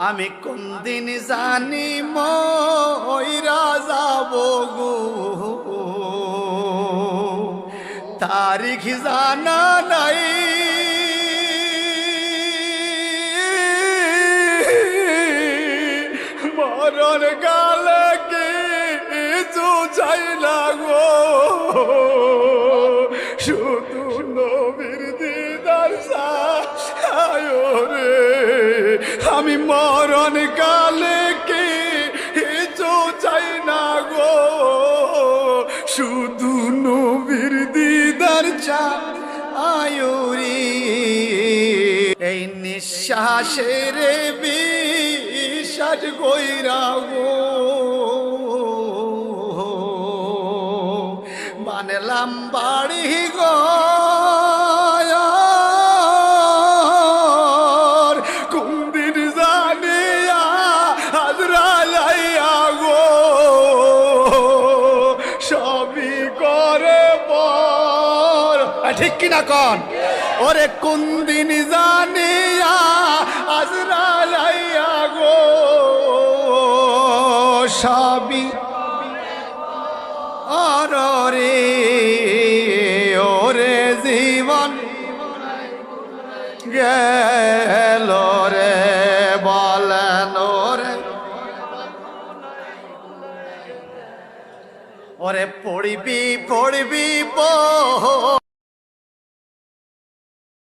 আমি কোন দিন জানি মইরা যাব গো, তারিখ জানা নাই। মরণ গালে কিছু চাই না গো, শুধু নবীর দিদার চাই রে। আমি মরণ কালে কিছু চাই না গো, শুধু নবীর দিদার চাই রে। এই নিঃশ্বাসের বিশ্বাস কইরা গো বানলাম বাড়ি গো, কুন্দির জানিয়া হাজরাইয়া গো সবই করে পর। ঠিক কিনা কন? ওরে কুন্দিন জানিয়া হাজরাইয়া গো সবই রে। ওরে জীবন গেল রে বলেন ওরে, ওরে পড়বি পড়বি